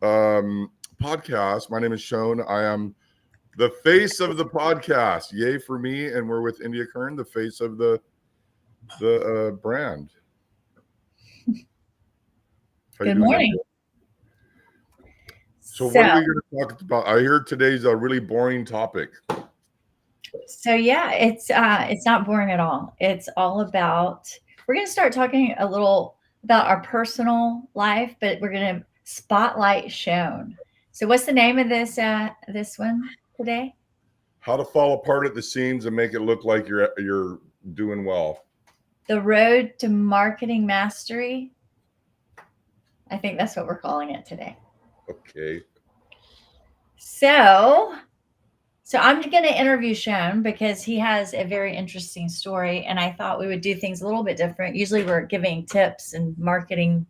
podcast. My name is Sean. I am the face of the podcast. Yay for me! And we're with India Kern, the face of the brand. How you Good doing, India? morning. So, what are So, we going to talk about? I hear today's a really boring topic. so yeah, it's not boring at all. It's all about we're going to start talking a little about our personal life, but we're going to spotlight Shown. So, what's the name of this one today? How to fall apart at the seams and make it look like you're doing well. The Road to Marketing Mastery. I think that's what we're calling it today. Okay. So, So I'm going to interview Sean because he has a very interesting story, and I thought we would do things a little bit different. Usually we're giving tips and marketing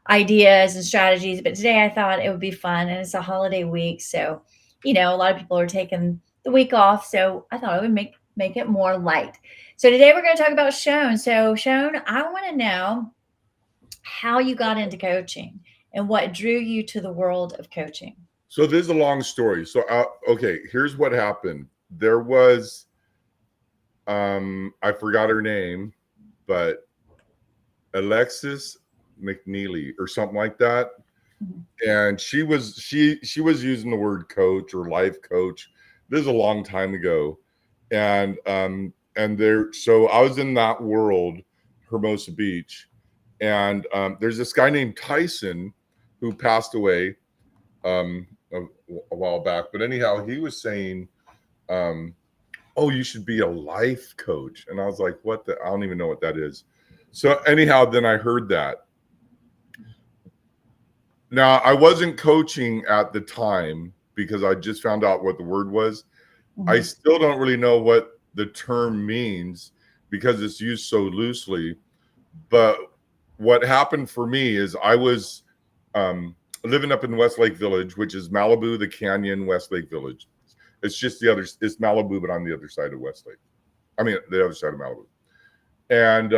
ideas and strategies, but today I thought it would be fun, and it's a holiday week, so a lot of people are taking the week off, so I thought I would make it more light. So today we're going to talk about Sean. So Sean, I want to know how you got into coaching and what drew you to the world of coaching. So this is a long story. So okay, here's what happened. There was I forgot her name, but Alexis McNeely or something like that. Mhm. And she was using the word coach or life coach. This is a long time ago. And there, so I was in that world, Hermosa Beach, and there's this guy named Tyson who passed away um, a while back. But anyhow, he was saying, um, "Oh, you should be a life coach," and I was like, "What the? I don't even know what that is." So anyhow, then I heard that. Now I wasn't coaching at the time because I just found out what the word was. I Mhm. still don't really know what the term means because it's used so loosely. But what happened for me is I was um, living up in Westlake Village, which is Malibu, the Canyon, Westlake Village. It's just the other. It's Malibu, but on the other side of Westlake. I mean, the other side of Malibu. And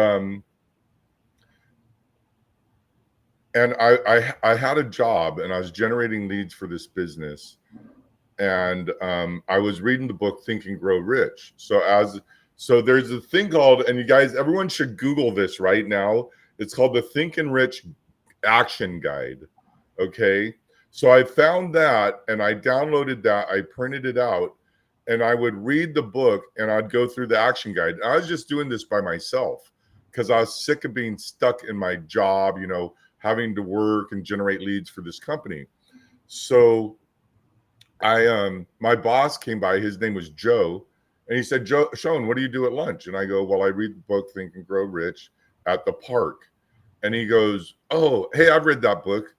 I had a job and I was generating leads for this business. And I was reading the book Think and Grow Rich. So there's a thing called, and you guys, everyone should Google this right now. It's called the Think and Rich Action Guide. Okay. So I found that and I downloaded that, I printed it out, and I would read the book and I'd go through the action guide. I was just doing this by myself because I was sick of being stuck in my job, having to work and generate leads for this company. So my boss came by, his name was Joe, and he said, "Joe, Sean, what do you do at lunch?" And I go, "Well, I read the book Think and Grow Rich at the park." And he goes, "Oh, hey, I've read that book.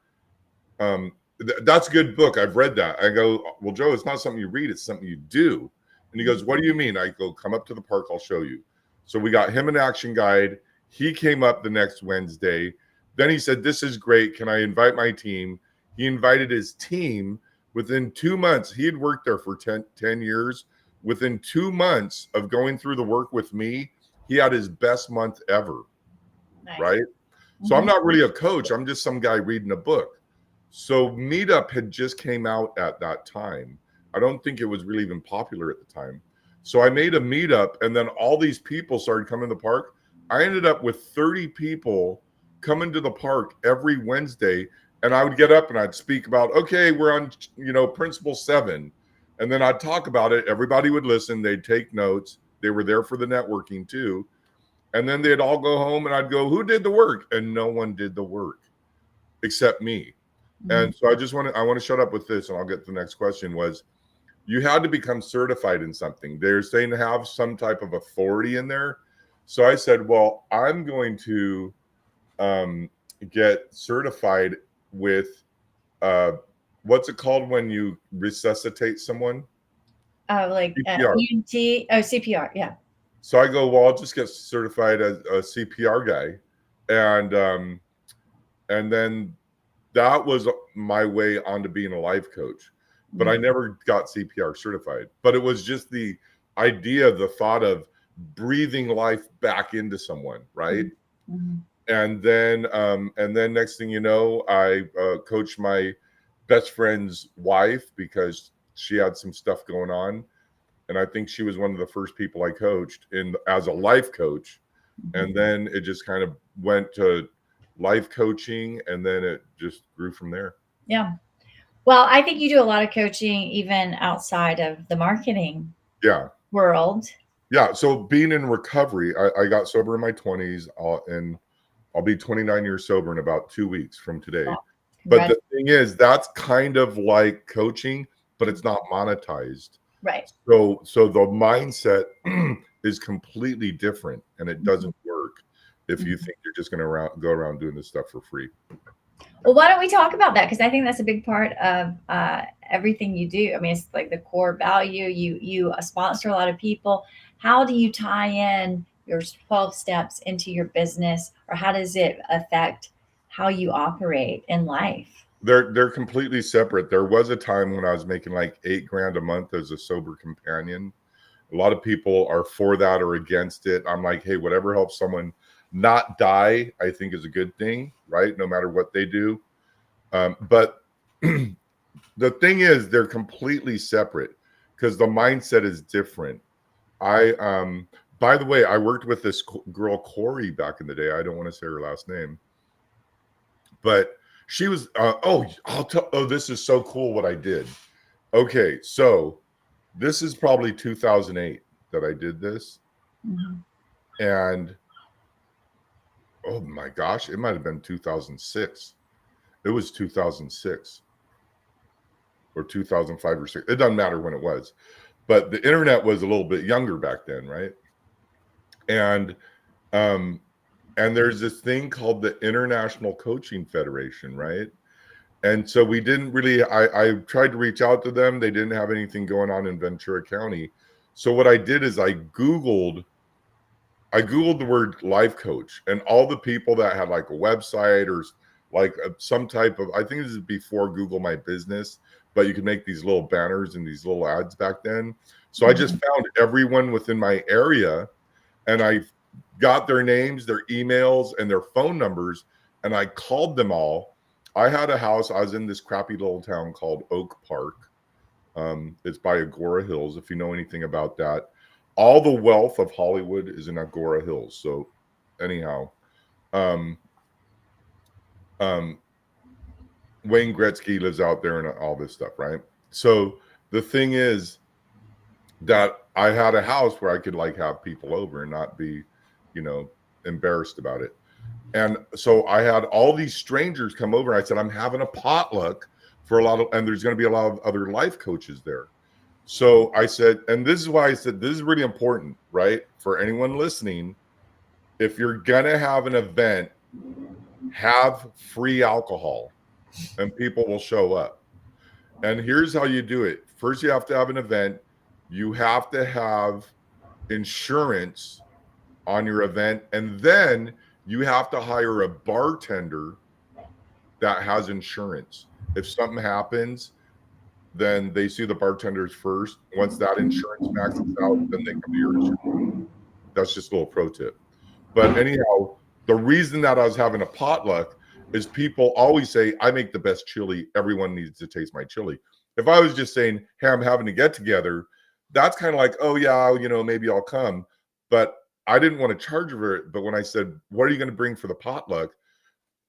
That's a good book. I've read that." I go, "Well, Joe, it's not something you read, it's something you do." And he goes, "What do you mean?" I go, "Come up to the park, I'll show you." So we got him an action guide. He came up the next Wednesday. Then he said, "This is great. Can I invite my team?" He invited his team. Within 2 months, he had worked there for 10 years. Within 2 months of going through the work with me, he had his best month ever, Nice. right? So I'm Mhm. not really a coach. I'm just some guy reading a book. So Meetup had just came out at that time. I don't think it was really even popular at the time. So I made a meetup, and then all these people started coming to the park. I ended up with 30 people coming to the park every Wednesday, and I would get up and I'd speak about, okay, we're on, principle 7. And then I'd talk about it. Everybody would listen. They'd take notes. They were there for the networking too. And then they'd all go home and I'd go, who did the work? And no one did the work except me. Mhm. And so I want to shut up with this and I'll get to the next question was you had to become certified in something. They're saying to have some type of authority in there. So I said, well, I'm going to um, get certified with uh, what's it called when you resuscitate someone? Oh, like CPR. EMT. Oh, CPR. Yeah. So I go, well, I'll just get certified as a CPR guy. And then that was my way onto being a life coach. But I Mhm. never got CPR certified. But it was just the idea, the thought of breathing life back into someone, right? Mhm. Mhm. And then next thing you know, I coached my best friend's wife because she had some stuff going on. And I think she was one of the first people I coached as a life coach. And then it just kind of went to life coaching, and then it just grew from there. Yeah. Well, I think you do a lot of coaching even outside of the marketing world. Yeah. So being in recovery, I got sober in my 20s, and I'll be 29 years sober in about 2 weeks from today. Wow. But the thing is, that's kind of like coaching, but it's not monetized. Right. So the mindset is completely different, and it doesn't work if you think you're just going to go around doing this stuff for free. Well, why don't we talk about that? Because I think that's a big part of everything you do. I mean, it's like the core value. You sponsor a lot of people. How do you tie in your 12 steps into your business, or how does it affect how you operate in life? They're completely separate. There was a time when I was making like $8,000 a month as a sober companion. A lot of people are for that or against it. I'm like, hey, whatever helps someone not die, I think is a good thing, right? No matter what they do. But the thing is, they're completely separate because the mindset is different. By the way, I worked with this girl, Corey, back in the day. I don't want to say her last name, but she was, this is so cool what I did. Okay. So this is probably 2008 that I did this. And oh my gosh, it might have been 2006. It was 2006 or 2005 or 6. It doesn't matter when it was, but the internet was a little bit younger back then, right? And there's this thing called the International Coaching Federation, right? And so we didn't really, I tried to reach out to them. They didn't have anything going on in Ventura County. So what I did is I Googled the word life coach, and all the people that had like a website or like some type of, I think this is before Google My Business, but you could make these little banners and these little ads back then. So I just found everyone within my area, and I got their names, their emails, and their phone numbers, and I called them all. I had a house. I was in this crappy little town called Oak Park. It's by Agora Hills, if you know anything about that. All the wealth of Hollywood is in Agora Hills. So anyhow, Wayne Gretzky lives out there and all this stuff, right? So the thing is that I had a house where I could like have people over and not be, embarrassed about it. And so I had all these strangers come over. I said, I'm having a potluck for and there's going to be a lot of other life coaches there. So I said, and this is why I said, this is really important, right? For anyone listening, if you're going to have an event, have free alcohol and people will show up. And here's how you do it. First, you have to have an event. You have to have insurance on your event. And then you have to hire a bartender that has insurance. If something happens, then they see the bartenders first. Once that insurance maxes out, then they come to your insurance. That's just a little pro tip. But anyhow, the reason that I was having a potluck is people always say, I make the best chili. Everyone needs to taste my chili. If I was just saying, hey, I'm having a get together, that's kind of like, oh yeah, maybe I'll come. But I didn't want to charge for it. But when I said, what are you going to bring for the potluck?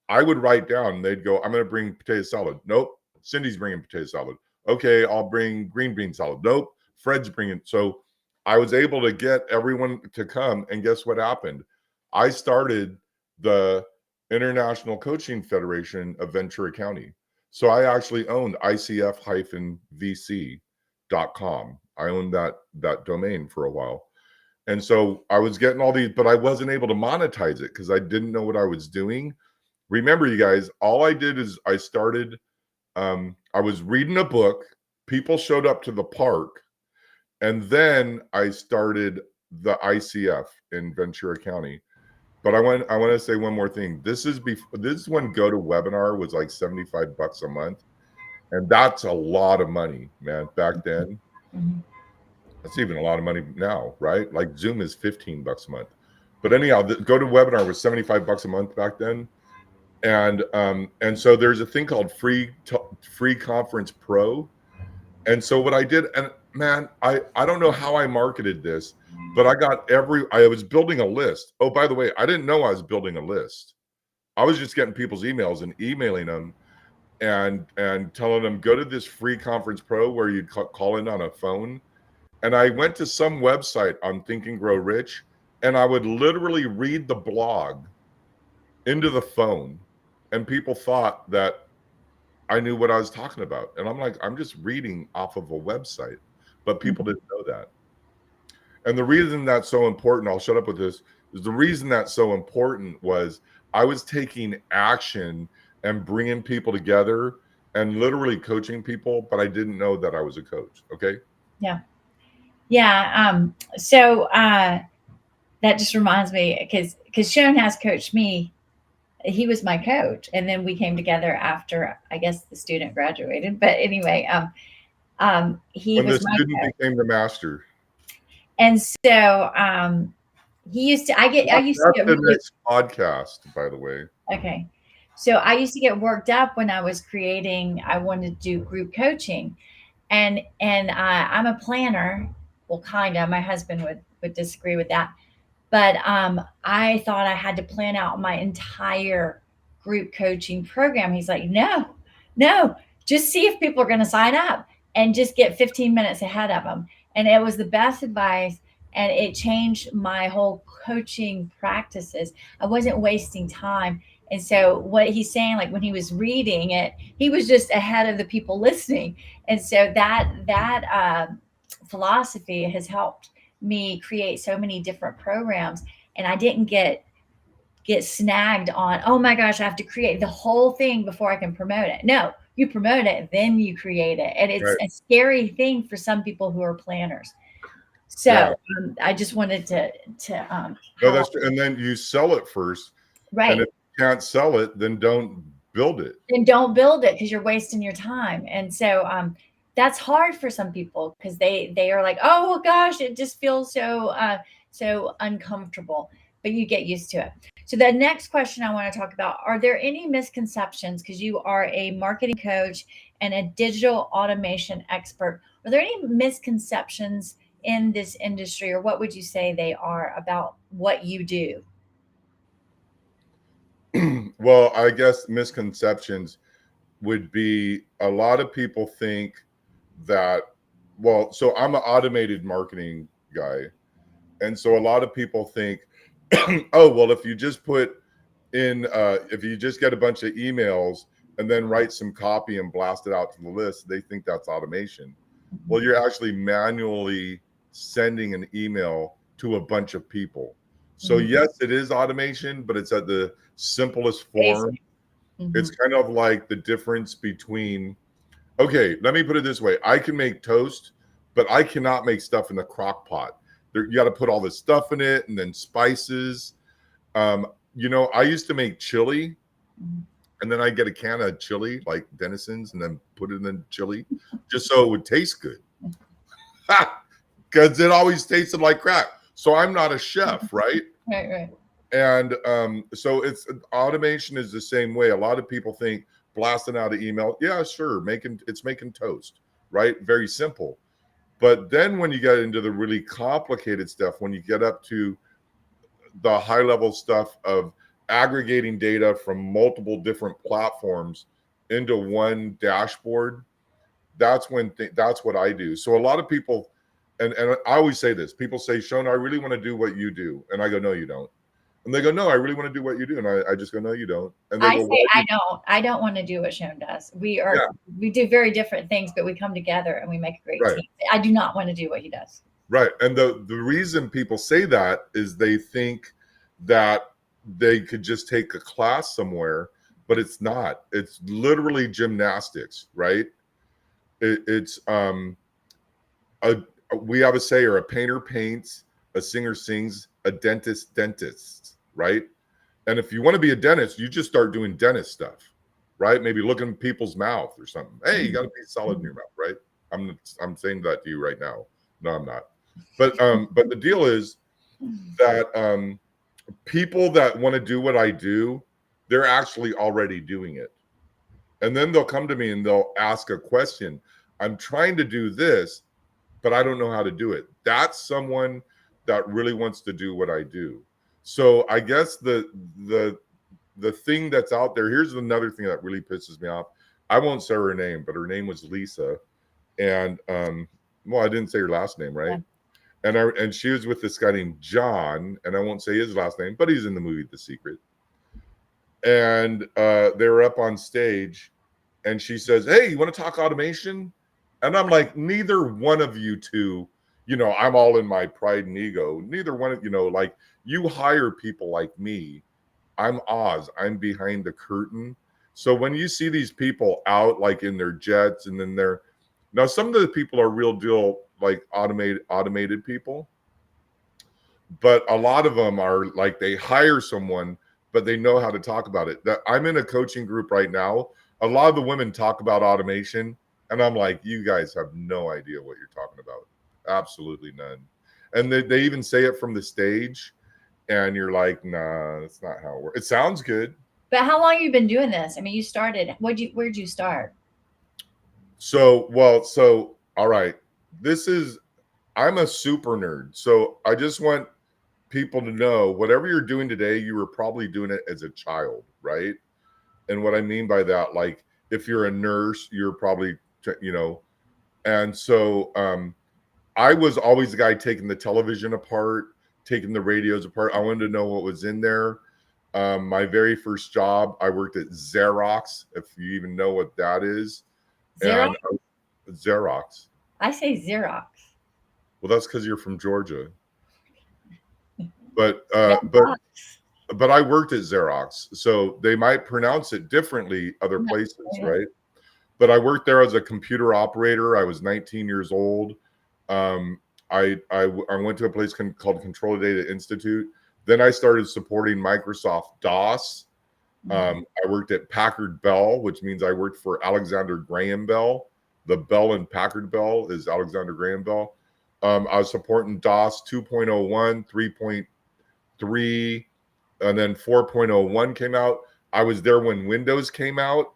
I would write down, they'd go, I'm going to bring potato salad. Nope. Cindy's bringing potato salad. Okay, I'll bring green bean salad. Nope. Fred's bringing. So I was able to get everyone to come. And guess what happened? I started the International Coaching Federation of Ventura County. So I actually owned ICF-VC.com. I owned that domain for a while. And so I was getting all these, but I wasn't able to monetize it because I didn't know what I was doing. Remember, you guys, all I did is I started, I was reading a book. People showed up to the park. And then I started the ICF in Ventura County. But I want to say one more thing. This is when GoToWebinar was like $75 a month. And that's a lot of money, man, back then. That's even a lot of money now, right? Like Zoom is $15 a month. But anyhow, GoToWebinar was $75 a month back then. And so there's a thing called Free Conference Pro. And so what I did, and man, I don't know how I marketed this, but I was building a list. Oh, by the way, I didn't know I was building a list. I was just getting people's emails and emailing them and telling them, go to this Free Conference Pro where you call in on a phone. And I went to some website on Think and Grow Rich, and I would literally read the blog into the phone, and people thought that I knew what I was talking about. And I'm like, I'm just reading off of a website, but people didn't know that. And the reason that's so important, I'll shut up with this, is the reason that's so important was I was taking action and bringing people together and literally coaching people, but I didn't know that I was a coach. Okay. Yeah. Yeah. So that just reminds me, because Sean has coached me. He was my coach, and then we came together after, I guess, the student graduated. But anyway, he When the was my student coach. became the master. And so he used to, I used to That's get the really, next podcast, by the way. okay. So I used to get worked up when I was creating, I wanted to do group coaching. And I'm a planner. Well, kind of. My husband would disagree with that. But I thought I had to plan out my entire group coaching program. He's like, no, no, just see if people are going to sign up and just get 15 minutes ahead of them. And it was the best advice. And it changed my whole coaching practices. I wasn't wasting time. And so what he's saying, like when he was reading it, he was just ahead of the people listening. And so that philosophy has helped me create so many different programs. And I didn't get snagged on, oh my gosh, I have to create the whole thing before I can promote it. No, you promote it, then you create it. And it's Right. a scary thing for some people who are planners. So Yeah. I just wanted to No, that's true. And then you sell it first. And right. if you can't sell it, then don't build it. And don't build it because you're wasting your time. And so that's hard for some people because they are like, oh gosh, it just feels so uncomfortable. But you get used to it. So the next question I want to talk about: are there any misconceptions, because you are a marketing coach and a digital automation expert? Are there any misconceptions in this industry, or what would you say they are about what you do? Well, I guess misconceptions would be a lot of people think that, well, so I'm an automated marketing guy. And so a lot of people think, oh, well, if you just put in, if you just get a bunch of emails and then write some copy and blast it out to the list, they think that's automation. Well, you're actually manually sending an email to a bunch of people. So Mhm. yes, it is automation, but it's at the simplest form. Basic. It's Mhm. kind of like the difference between, okay, let me put it this way. I can make toast, but I cannot make stuff in the crock pot. There, you got to put all this stuff in it and then spices. I used to make chili, Mhm. and then I get a can of chili, like Denison's, and then put it in the chili just so it would taste good. Because it always tasted like crap. So I'm not a chef, right? Right, right. And so it's automation is the same way. A lot of people think blasting out an email, yeah, sure, making toast, right? Very simple. But then when you get into the really complicated stuff, when you get up to the high level stuff of aggregating data from multiple different platforms into one dashboard, that's when that's what I do. So a lot of people, and I always say this, people say, Shona, I really want to do what you do. And I go, no, you don't. And they go, no, I really want to do what you do. And I just go, no, you don't. And they I go, say why? I don't want to do what Shone does. Yeah, We do very different things, but we come together and we make a great right, team. I do not want to do what he does. right. And the reason people say that is they think that they could just take a class somewhere, but it's not. It's literally gymnastics, right? It's a we have a sayer, a painter paints, a singer sings, a dentist dentists, right? And if you want to be a dentist, you just start doing dentist stuff, right? Maybe looking in people's mouth or something. Hey, you got to be solid in your mouth, right? I'm saying that to you right now. No, I'm not. But the deal is that people that want to do what I do, they're actually already doing it. And then they'll come to me and they'll ask a question. I'm trying to do this, but I don't know how to do it. That's someone that really wants to do what I do. So I guess the thing that's out there, here's another thing that really pisses me off. I won't say her name, but her name was Lisa. And well, I didn't say her last name, right? Yeah. And she was with this guy named John, and I won't say his last name, but he's in the movie The Secret. And they were up on stage, and she says, "Hey, you want to talk automation?" And I'm like, neither one of you two, I'm all in my pride and ego. Neither one of, like, you hire people like me. I'm Oz. I'm behind the curtain. So when you see these people out like in their jets, and then now some of the people are real deal, like automated people, but a lot of them are like, they hire someone, but they know how to talk about it. That I'm in a coaching group right now. A lot of the women talk about automation, and I'm like, you guys have no idea what you're talking about. Absolutely none. And they even say it from the stage, and you're like, nah, that's not how it works. It sounds good. But how long have you been doing this? I mean, you started, where'd you start? So, all right. I'm a super nerd. So I just want people to know, whatever you're doing today, you were probably doing it as a child, right? And what I mean by that, like, if you're a nurse, you're probably, and so I was always the guy taking the television apart, taking the radios apart. I wanted to know what was in there. My very first job, I worked at Xerox, if you even know what that is. Xerox? And Xerox. I say Xerox. Well, that's because you're from Georgia. But I worked at Xerox, so they might pronounce it differently other places, right? But I worked there as a computer operator. I was 19 years old. I went to a place called Control Data Institute. Then I started supporting Microsoft DOS. I worked at Packard Bell, which means I worked for Alexander Graham Bell. The Bell and Packard Bell is Alexander Graham Bell. I was supporting DOS 2.01, 3.3, and then 4.01 came out. I was there when Windows came out.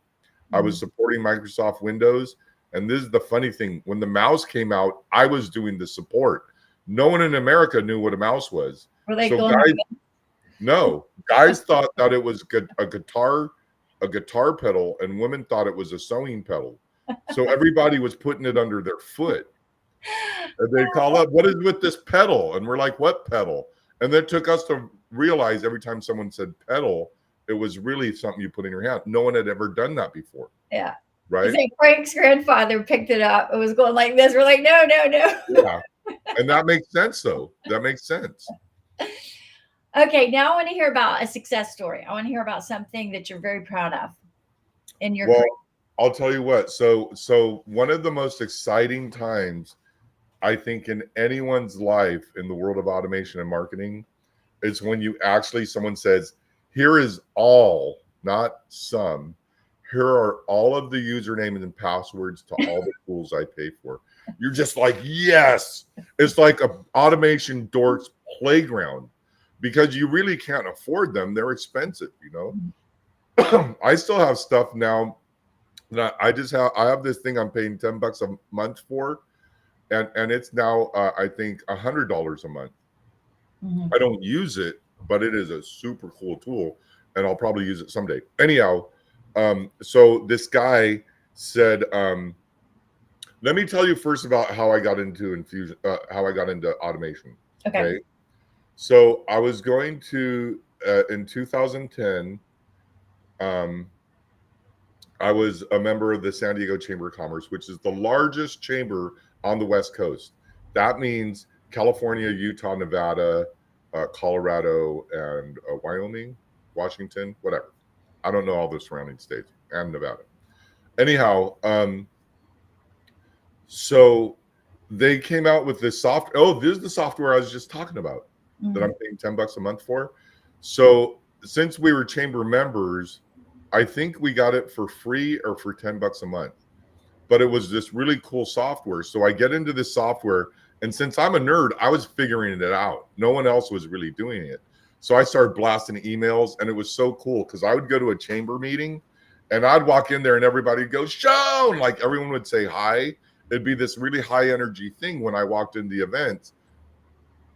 I was supporting Microsoft Windows. And this is the funny thing. When the mouse came out, I was doing the support. No one in America knew what a mouse was. Were they so guys thought that it was a guitar pedal, and women thought it was a sewing pedal. So everybody was putting it under their foot. And they'd call up, "What is with this pedal?" And we're like, "What pedal?" And then it took us to realize every time someone said pedal, it was really something you put in your hand. No one had ever done that before. Yeah. Right. Like Frank's grandfather picked it up. It was going like this. We're like, no. Yeah. And that makes sense, though. That makes sense. Okay. Now I want to hear about a success story. I want to hear about something that you're very proud of in your career. I'll tell you what. So one of the most exciting times, I think, in anyone's life in the world of automation and marketing is when someone says, "Here is all, not some. Here are all of the usernames and passwords to all the tools I pay for." You're just like, yes. It's like a automation dork's playground, because you really can't afford them. They're expensive, I still have stuff now that I have this thing I'm paying $10 a month for, and it's now I think $100 a month. I don't use it, but it is a super cool tool, and I'll probably use it someday. Anyhow, so this guy said, let me tell you first about how I got into how I got into automation. Okay. So I was going to, in 2010, I was a member of the San Diego Chamber of Commerce, which is the largest chamber on the West Coast. That means California, Utah, Nevada, Colorado, and Wyoming, Washington, whatever. I don't know all the surrounding states, and Nevada. Anyhow, so they came out with this software. Oh, this is the software I was just talking about that I'm paying $10 a month for. So since we were chamber members, I think we got it for free or for $10 a month. But it was this really cool software. So I get into this software, and since I'm a nerd, I was figuring it out. No one else was really doing it. So I started blasting emails, and it was so cool because I would go to a chamber meeting and I'd walk in there and everybody would go, Sean, like everyone would say hi. It'd be this really high energy thing when I walked in the event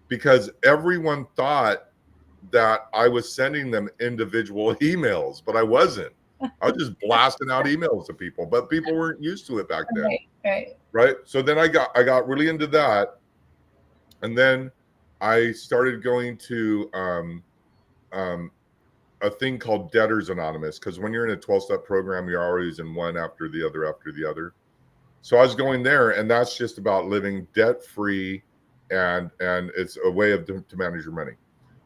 because everyone thought that I was sending them individual emails, but I wasn't. I was just blasting out emails to people, but people weren't used to it back then. Right. So then I got really into that. And then I started going to a thing called Debtors Anonymous, because when you're in a 12-step program, you're always in one after the other after the other. So I was going there, and that's just about living debt-free, and it's a way of to manage your money.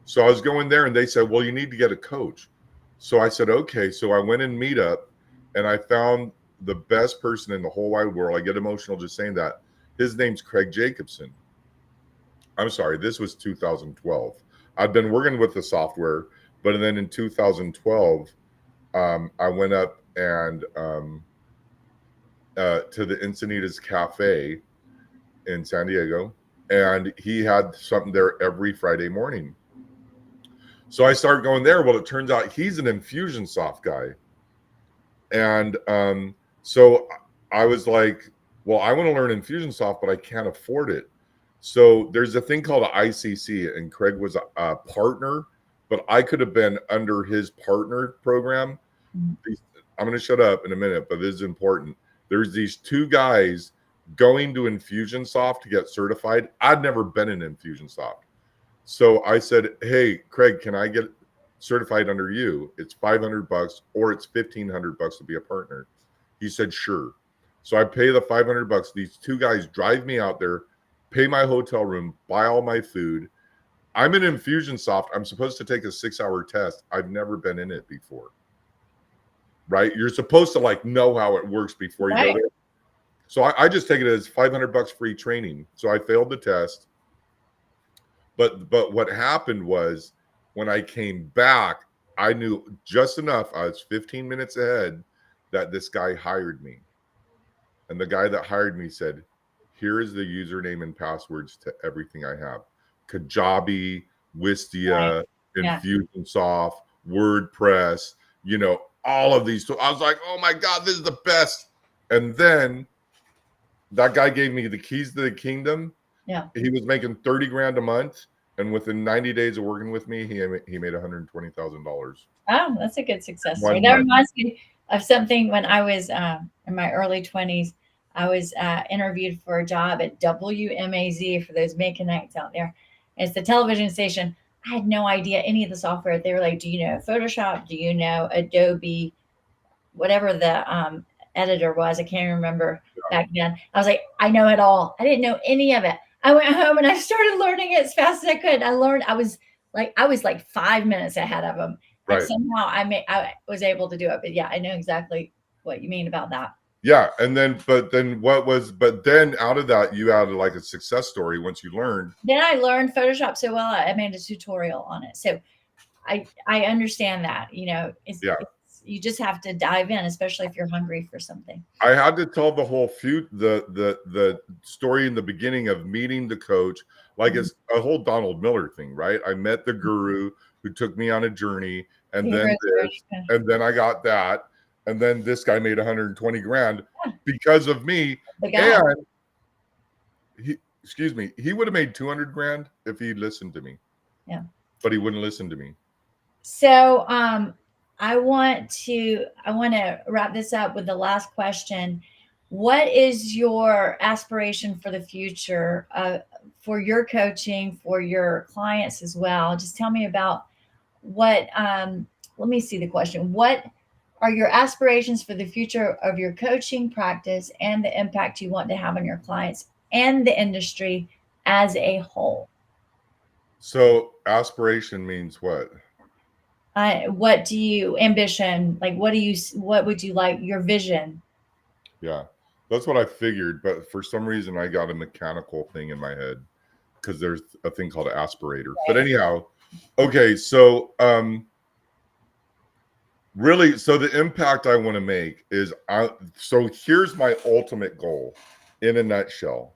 So I was going there, and they said, well, you need to get a coach. So I said, okay. So I went in Meetup, and I found the best person in the whole wide world. I get emotional just saying that. His name's Craig Jacobson. I'm sorry, this was 2012. I've been working with the software, but then in 2012, I went up and to the Encinitas Cafe in San Diego, and he had something there every Friday morning. So I started going there. Well, it turns out he's an Infusionsoft guy. And so I was like, well, I want to learn Infusionsoft, but I can't afford it. So there's a thing called an ICC, and Craig was a partner, but I could have been under his partner program. I'm going to shut up in a minute, but this is important. There's these two guys going to Infusionsoft to get certified. I'd never been in Infusionsoft. So I said, hey, Craig, can I get certified under you? It's $500 or it's $1,500 to be a partner. He said, sure. So I pay the $500. These two guys drive me out there, pay my hotel room, buy all my food. I'm in Infusionsoft. I'm supposed to take a 6-hour test. I've never been in it before. Right? You're supposed to like know how it works before you go there. So I just take it as $500 free training. So I failed the test. But what happened was when I came back, I knew just enough. I was 15 minutes ahead that this guy hired me. And the guy that hired me said, here is the username and passwords to everything I have. Kajabi, Wistia, Infusionsoft, WordPress, all of these. I was like, oh my God, this is the best. And then that guy gave me the keys to the kingdom. Yeah. He was making 30 grand a month. And within 90 days of working with me, he made $120,000. Oh, that's a good success story. That reminds me of something when I was in my early 20s. I was interviewed for a job at WMAZ, for those May Connects out there. It's the television station. I had no idea any of the software. They were like, do you know Photoshop? Do you know Adobe? Whatever the editor was, I can't remember back then. I was like, I know it all. I didn't know any of it. I went home and I started learning it as fast as I could. I was like 5 minutes ahead of them. And somehow I was able to do it. But yeah, I know exactly what you mean about that. Yeah. But then out of that, you added like a success story once you learned. Then I learned Photoshop so well, I made a tutorial on it. So I understand that, you just have to dive in, especially if you're hungry for something. I had to tell the whole the story in the beginning of meeting the coach, like it's a whole Donald Miller thing, right? I met the guru who took me on a journey, and then I got that, and then this guy made 120 grand because of me. And he would have made 200 grand if he listened to me. Yeah, but he wouldn't listen to me. So I want to wrap this up with the last question. What is your aspiration for the future, for your coaching, for your clients as well? Just tell me about what, let me see the question. What are your aspirations for the future of your coaching practice and the impact you want to have on your clients and the industry as a whole? So aspiration means what? What do you ambition? Like, what would you like, your vision? Yeah, that's what I figured. But for some reason I got a mechanical thing in my head because there's a thing called an aspirator. Right. But anyhow, okay. So, really, so the impact I want to make is, so here's my ultimate goal in a nutshell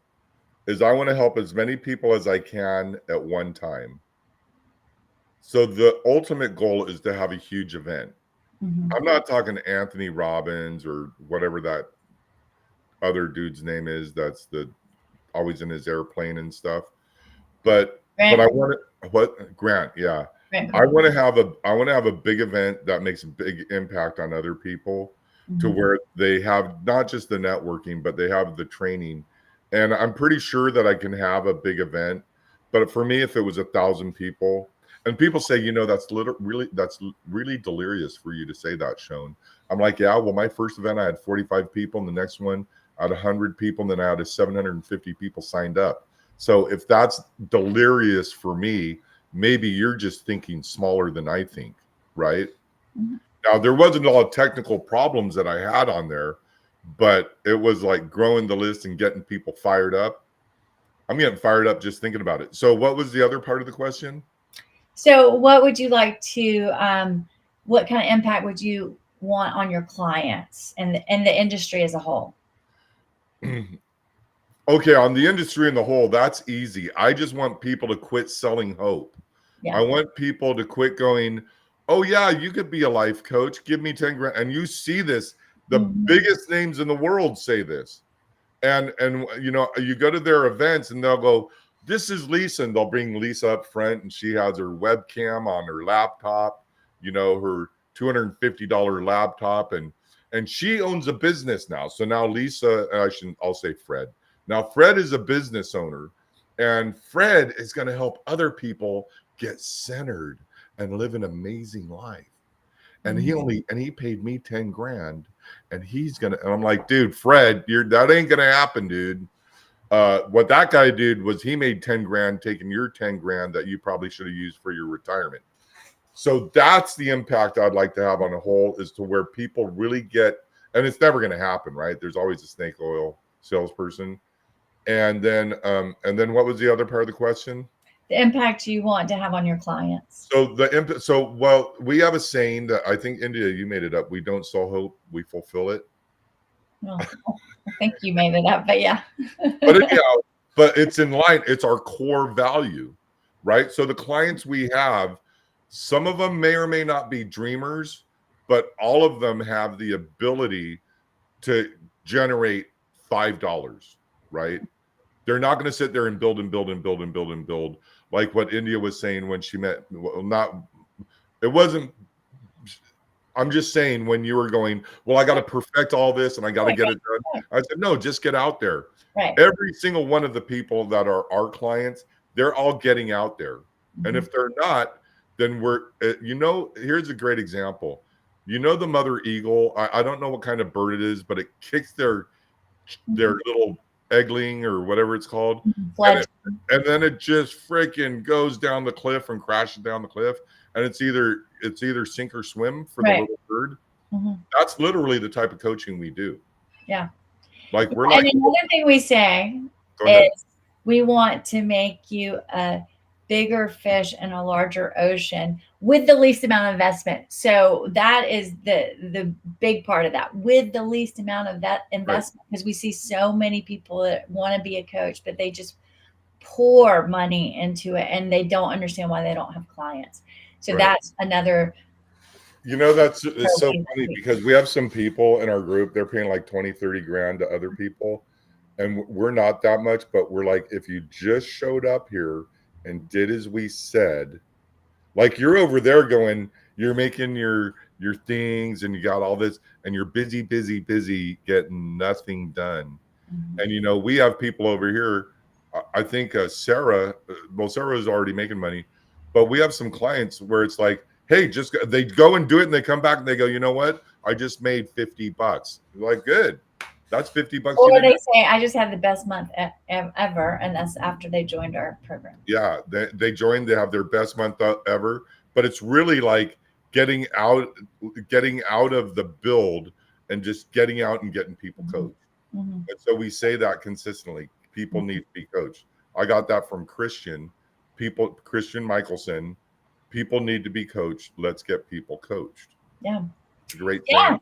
is I want to help as many people as I can at one time. So the ultimate goal is to have a huge event. Mhm. I'm not talking Anthony Robbins or whatever that other dude's name is that's the always in his airplane and stuff. But I Grant, want to what Grant, yeah. Grant I Cardone. want to have a big event that makes a big impact on other people to Mhm. where they have not just the networking, but they have the training. And I'm pretty sure that I can have a big event. But for me, if it was 1,000 people, and people say, that's really delirious for you to say that, Sean. I'm like, yeah, well, my first event I had 45 people, and the next one I had 100 people, and then I had 750 people signed up. So if that's delirious for me, maybe you're just thinking smaller than I think, right? Mhm. Now, there wasn't a lot of technical problems that I had on there, but it was like growing the list and getting people fired up. I'm getting fired up just thinking about it. So, what was the other part of the question? So, what would you like to? What kind of impact would you want on your clients and the industry as a whole? Okay, on the industry in the whole, that's easy. I just want people to quit selling hope. I Yeah. want people to quit going, oh, yeah, you could be a life coach. Give me 10 grand. And you see this, the Mhm. biggest names in the world say this. And you go to their events and they'll go, this is Lisa, and they'll bring Lisa up front, and she has her webcam on her laptop, her $250 laptop, and she owns a business now. So now Lisa, I'll say Fred. Now Fred is a business owner, and Fred is going to help other people get centered and live an amazing life. And Mhm. he paid me 10 grand, and I'm like, dude, Fred, that ain't gonna happen, dude. What that guy did was he made 10 grand taking your 10 grand that you probably should have used for your retirement. So that's the impact I'd like to have on a whole, is to where people really get, and it's never going to happen, right? There's always a snake oil salesperson. And then what was the other part of the question? The impact you want to have on your clients. Well, we have a saying that I think, India, you made it up. We don't sell hope, we fulfill it. Well, I think you made it up, but yeah. But anyhow, but it's in line. It's our core value, right? So the clients we have, some of them may or may not be dreamers, but all of them have the ability to generate $5, right? They're not going to sit there and build and build and build and build and build like what India was saying when she met. Well, not it wasn't. I'm just saying, when you were going, well, I got to perfect all this and I got to Right, get it done. right, I said, no, just get out there. right. Every single one of the people that are our clients, they're all getting out there. And Mhm. if they're not, then here's a great example. The mother eagle, I don't know what kind of bird it is, but it kicks their little eggling or whatever it's called. And Fledge. and then it just freaking goes down the cliff and crashes down the cliff. And it's either sink or swim for the Right. little bird. Hmm. That's literally the type of coaching we do. Yeah. Like, we're And like, another thing we say go ahead. is we want to make you a bigger fish in a larger ocean with the least amount of investment. So that is the big part of that, with the least amount of that Right, investment, because we see so many people that want to be a coach, but they just pour money into it and they don't understand why they don't have clients. So right. that's another That's it's so trophy. funny because we have some people in our group, they're paying like 20, 30 grand to other people. And we're not that much, but we're like, if you just showed up here and did as we said, like, you're over there going, you're making your things and you got all this and you're busy, busy, busy getting nothing done. Mhm. And we have people over here. I think Sarah, well, Sarah is already making money, but we have some clients where it's like, hey, they go and do it and they come back and they go, you know what? I just made $50. You're like, good. That's $50 you Or didn't. they say, I just had the best month ever. And that's after they joined our program. Yeah, they joined. They have their best month ever, but it's really like getting out of the build and just getting out and getting people Mhm. coached. Mhm. And so we say that consistently. People need to be coached. I got that from Christian Michelson. People need to be coached. Let's get people coached. Yeah. It's a great Yeah. thing.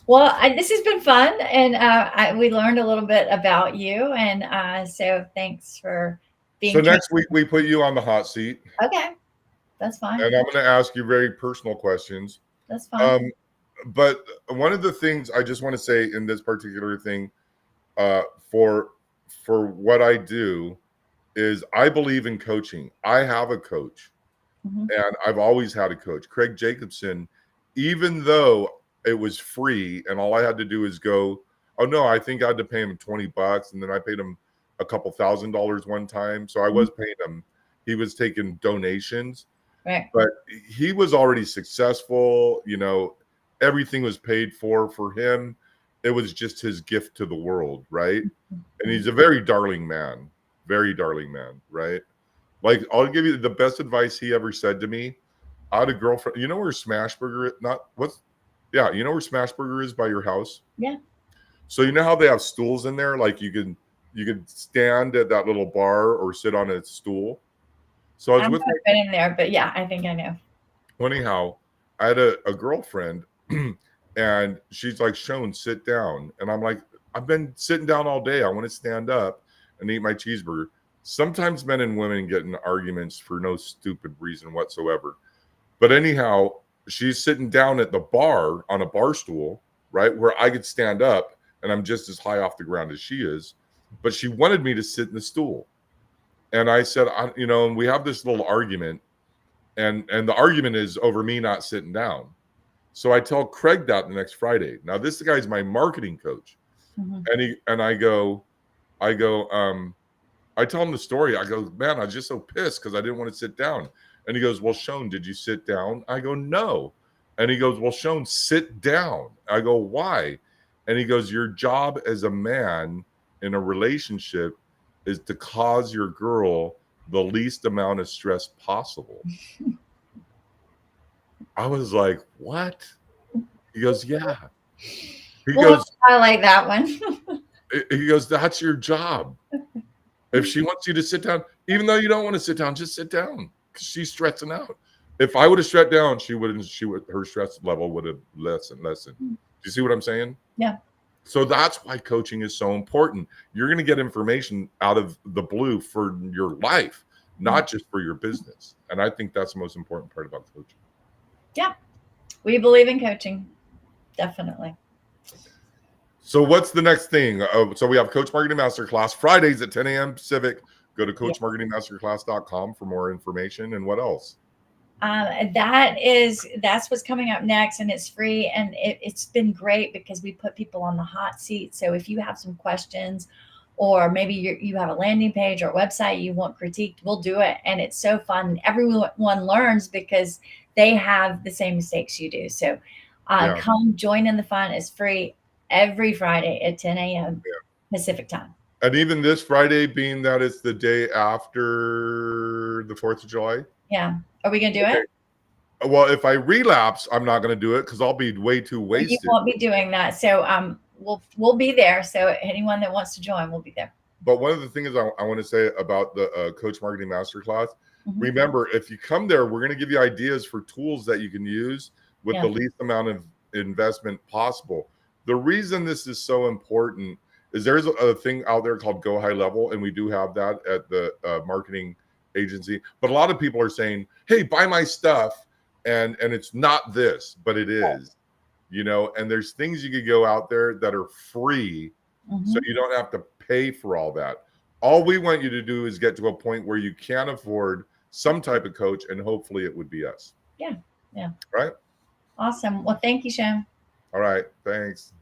Well, this has been fun, and we learned a little bit about you, and so thanks for So being. next week we put you on the hot seat. Okay, That's fine. and I'm going to ask you very personal questions. That's fine. But one of the things I just want to say in this particular thing, uh, for what I do, is I believe in coaching. I have a coach, Mhm. and I've always had a coach, Craig Jacobson. Even though it was free, and all I had to do is go. Oh no, I think I had to pay him $20, and then I paid him a couple $1,000 one time. So I was paying him. He was taking donations, Right. but he was already successful. You know, everything was paid for him. It was just his gift to the world, right? And he's a very darling man, right? Like, I'll give you the best advice he ever said to me. I had a girlfriend. You know where Smashburger? Yeah, you know where Smashburger is by your house? Yeah. So you know how they have stools in there, like you could stand at that little bar or sit on a stool. So I was I've with never been in there, but yeah, I think I know. anyhow, I had a girlfriend, and she's like, "Sean, sit down." And I'm like, "I've been sitting down all day. I want to stand up and eat my cheeseburger." Sometimes men and women get in arguments for no stupid reason whatsoever. But anyhow, she's sitting down at the bar on a bar stool, right, where I could stand up and I'm just as high off the ground as she is. But she wanted me to sit in the stool. And I said, and we have this little argument, and the argument is over me not sitting down. So I tell Craig that the next Friday. Now this guy's my marketing coach, Mhm. and I go, I tell him the story. I go, man, I was just so pissed because I didn't want to sit down. And he goes, well, Sean, did you sit down? I go, no. And he goes, well, Sean, sit down. I go, why? And he goes, your job as a man in a relationship is to cause your girl the least amount of stress possible. I was like, what? He goes, yeah. He Well, goes, I like that one. that's your job. If she wants you to sit down, even though you don't want to sit down, just sit down because she's stressing out. If I would have shut down, her stress level would have lessened. Do you see what I'm saying? Yeah. So that's why coaching is so important. You're going to get information out of the blue for your life, not just for your business. And I think that's the most important part about coaching. Yeah. We believe in coaching. Definitely. So what's the next thing? So we have Coach Marketing Masterclass Fridays at 10 a.m. Pacific. Go to coachmarketingmasterclass.com for more information. And what else? That's what's coming up next, and it's free, and it's been great because we put people on the hot seat. So if you have some questions, or maybe you have a landing page or website you want critiqued, we'll do it, and it's so fun. Everyone learns because they have the same mistakes you do. So come join in the fun. It's free every Friday at 10 a.m. Pacific time. And even this Friday, being that it's the day after the 4th of July. Yeah. Are we going to do it? Well, if I relapse, I'm not going to do it because I'll be way too wasted. You won't be doing that. So we'll be there. So anyone that wants to join, will be there. But one of the things I want to say about the Coach Marketing Masterclass, remember, if you come there, we're going to give you ideas for tools that you can use with the least amount of investment possible. The reason this is so important is there's a thing out there called Go High Level, and we do have that at the marketing agency. But a lot of people are saying, hey, buy my stuff, and it's not this, but it is, and there's things you could go out there that are free, so you don't have to pay for all that. All we want you to do is get to a point where you can afford some type of coach, and hopefully it would be us. Yeah. Right? Awesome. Well, thank you, Sean. All right. Thanks.